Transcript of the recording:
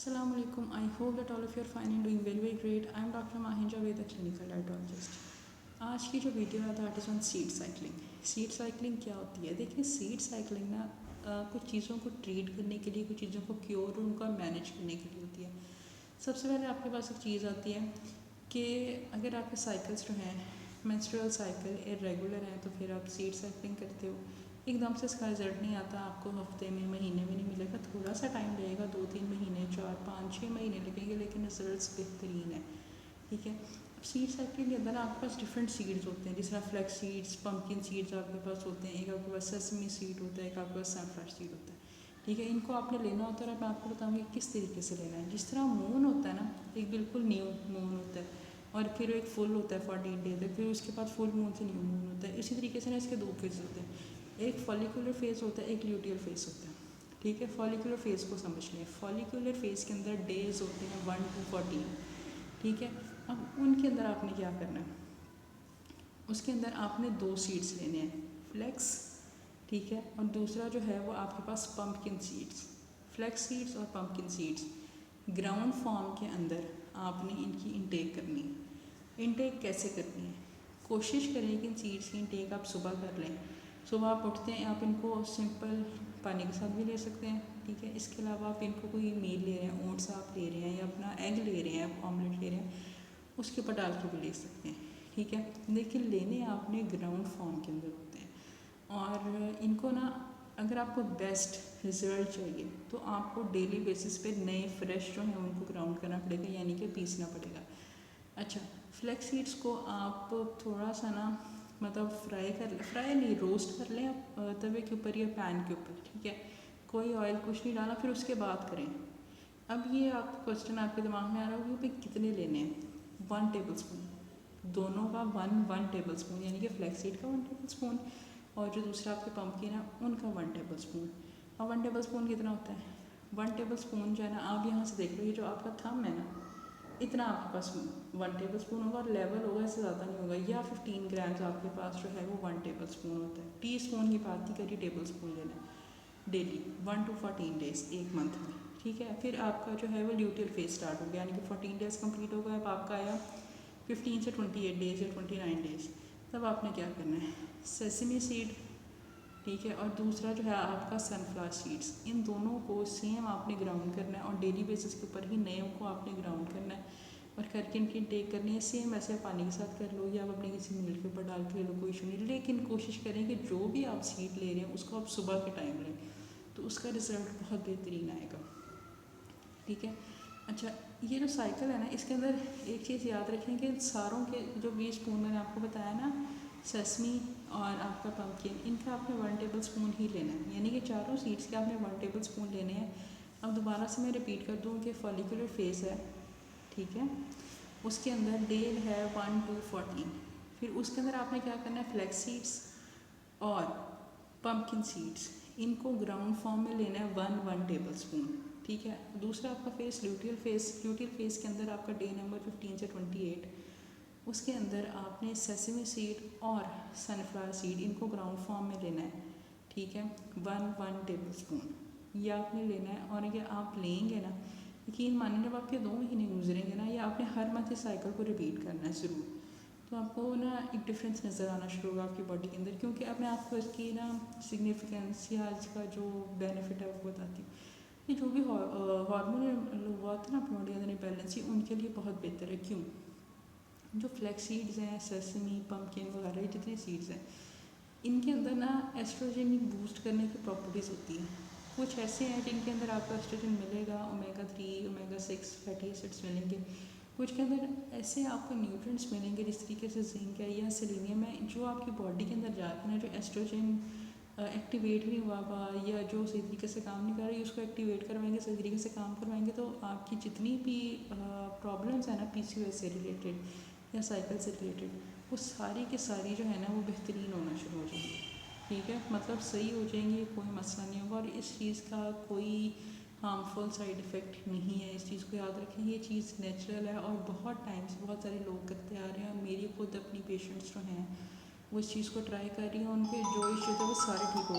Assalamu alaikum. I hope that all of you are fine and doing very great. I am Dr. Mahin Javed, a clinical dietologist. आज की जो video है that is on seed cycling. Seed cycling क्या होती है? देखिए, seed cycling ना कुछ चीज़ों को ट्रीट करने के लिए, कुछ चीज़ों को क्योर और उनका मैनेज करने के लिए होती है। सबसे पहले आपके पास एक चीज़ आती है कि अगर आपके साइकिल्स जो हैं, मेंस्ट्रुअल साइकिल इरेगुलर हैं, तो फिर आप सीड साइकिलिंग करते हो। एकदम से इसका रिजल्ट नहीं आता, आपको हफ्ते में, महीने में नहीं मिलेगा, थोड़ा सा टाइम लगेगा, 2-3 महीने, 4-5-6 महीने लगेंगे, लेकिन रिजल्ट्स बेहतरीन है। ठीक है। सीड साइकिल के अंदर आपके पास डिफरेंट सीड्स होते हैं, जिस तरह फ्लैक्स सीड्स, पम्पकिन सीड्स आपके पास होते हैं, एक आपके पास सेसमी सीड होता है, एक आपके पास सनफ्लावर सीड होता है। ठीक है, इनको आपने लेना होता है और मैं आपको बताऊँगी किस तरीके से लेना है। जिस तरह मून होता है ना, एक बिल्कुल न्यू मून होता है और फिर एक फुल होता है 48 डे तक, फिर उसके बाद फुल मून से न्यू मून होता है। इसी तरीके से ना इसके 2 फेज होते हैं, एक फॉलिकुलर फेज होता है, एक ल्यूटियल फेज होता है। ठीक है, फॉलिकुलर फेज को समझ लें। फॉलिकुलर फेज के अंदर डेज होते हैं 1 to 14। ठीक है, अब उनके अंदर आपने क्या करना है, उसके अंदर आपने 2 सीड्स लेने हैं, फ्लैक्स, ठीक है, और दूसरा जो है वो आपके पास पम्पकिन सीड्स। फ्लैक्स सीड्स और पम्पकिन सीड्स ग्राउंड फॉर्म के अंदर आपने इनकी इंटेक करनी है। इंटेक कैसे करनी है? कोशिश करें कि इन सीड्स की इंटेक आप सुबह कर लें। सुबह आप उठते हैं, आप इनको सिंपल पानी के साथ भी ले सकते हैं। ठीक है, इसके अलावा आप इनको कोई मील ले रहे हैं, ओट्स आप ले रहे हैं या अपना एग ले रहे हैं, ऑमलेट ले रहे हैं, उसके ऊपर डाल के भी ले सकते हैं। ठीक है, लेकिन लेने आपने ग्राउंड फॉर्म के अंदर होते हैं। और इनको ना, अगर आपको बेस्ट रिजल्ट चाहिए तो आपको डेली बेसिस पे नए फ्रेश जो हैं उनको ग्राउंड करना पड़ेगा, यानी कि पीसना पड़ेगा। अच्छा, फ्लैक्स सीड्स को आप थोड़ा सा ना, मतलब फ्राई नहीं, रोस्ट कर लें आप तवे के ऊपर या पैन के ऊपर। ठीक है, कोई ऑयल कुछ नहीं डाला, फिर उसके बाद करें। अब ये आप क्वेश्चन आपके दिमाग में आ रहा होगा कि कितने लेने हैं। 1 टेबल स्पून, दोनों का 1 टेबल स्पून, यानी कि फ्लैक्स सीड का 1 टेबल स्पून और जो दूसरा आपके पम्पकिन है उनका 1 टेबल स्पून। अब 1 टेबल स्पून कितना होता है? 1 टेबल स्पून जो है ना, आप यहाँ से देख लो, ये जो आपका थंब है ना, इतना आपके पास 1 टेबल स्पून होगा और लेवल होगा, इससे ज़्यादा नहीं होगा। या 15 ग्राम्स आपके पास जो है वो 1 टेबल स्पून होता है। टी स्पून की बात नहीं करी, टेबल स्पून लेना है डेली 1 to 14 डेज, एक मंथ में। ठीक है, फिर आपका जो है वो ल्यूटियल फेज स्टार्ट हो गया, यानी कि 14 डेज कंप्लीट हो गया। अब आपका आया 15 से 28 डेज या 29 डेज। तब आपने क्या करना है, सेसमी सीड, ठीक है, और दूसरा जो है आपका सनफ्लावर सीड्स, इन दोनों को सेम आपने ग्राउंड करना है और डेली बेसिस के ऊपर ही नए को आपने ग्राउंड करना है और करके इनकी टेक करनी है। सेम ऐसे पानी के साथ कर लो या आप अपने किसी मील के ऊपर डाल के ले लो, कोई इशू नहीं। लेकिन कोशिश करें कि जो भी आप सीड ले रहे हैं उसको आप सुबह के टाइम लें, तो उसका रिजल्ट बहुत बेहतरीन आएगा। ठीक है। अच्छा, ये जो साइकिल है ना, इसके अंदर एक चीज़ याद रखें कि सारों के जो 20 स्पून मैंने आपको बताया ना, सेसमी और आपका पम्पकिन, इनका आपने 1 टेबल स्पून ही लेना है, यानी कि चारों सीड्स के आपने 1 टेबल स्पून लेने हैं। अब दोबारा से मैं रिपीट कर दूँ कि फॉलिकुलर फेज है, ठीक है, उसके अंदर डेल है 1 to 14। फिर उसके अंदर आपने क्या करना है, फ्लैक्स सीड्स और पम्पकिन सीड्स, इनको ग्राउंड फॉर्म में लेना है 1 टेबल स्पून। ठीक है, दूसरा आपका face luteal face. Luteal face के अंदर आपका डे नंबर 15 से 28, उसके अंदर आपने सेसमी सीड और सनफ्लावर सीड, इनको ग्राउंड फॉर्म में लेना है। ठीक है, 1 टेबल स्पून ये आपने लेना है। और ये आप लेंगे ना, यकीन मानिए जब आपके 2 महीने गुजरेंगे ना, या आपने हर मंथ इस साइकिल को रिपीट करना है ज़रूर, तो आपको ना एक डिफरेंस नज़र आना शुरू होगा आपकी बॉडी के अंदर। क्योंकि अब मैं आपको इसकी ना सिग्निफिकेंस या इसका जो बेनिफिट है वो बताती हूँ। ये जो भी हार्मोनल हुआ होता है ना अपनी बॉडी के अंदर इम्बैलेंस, ये उनके लिए बहुत बेहतर है। क्यों? जो फ्लैक्स सीड्स हैं, सेसमी, पम्पकिन वगैरह, ये जितने सीड्स हैं, इनके अंदर ना एस्ट्रोजन बूस्ट करने की प्रॉपर्टीज़ होती हैं। कुछ ऐसे हैं जिनके अंदर आपको एस्ट्रोजन मिलेगा, ओमेगा 3, ओमेगा 6 फैटी एसिड्स मिलेंगे। कुछ के अंदर ऐसे आपको न्यूट्रिएंट्स मिलेंगे जिस तरीके से जिंक है या सेलेनियम है, जो आपकी बॉडी के अंदर जाते हैं, जो एस्ट्रोजन एक्टिवेट नहीं हुआ या जो सही तरीके से काम नहीं कर रही, उसको एक्टिवेट करवाएंगे, सही तरीके से काम करवाएंगे, तो आपकी जितनी भी प्रॉब्लम्स हैं ना, पीसीओएस से रिलेटेड या साइकिल से रिलेटेड, वो सारी की सारी जो है ना वो बेहतरीन होना शुरू हो जाएंगी। ठीक है, मतलब सही हो जाएंगी, कोई मसला नहीं होगा और इस चीज़ का कोई हार्मफुल साइड इफ़ेक्ट नहीं है। इस चीज़ को याद रखें, ये चीज़ नेचुरल है और बहुत टाइम से बहुत सारे लोग करते आ रहे हैं। और मेरी खुद अपनी पेशेंट्स जो हैं वो इस चीज़ को ट्राई कर रही हैं, उनके जो इश्यूज है वो सारे ठीक हो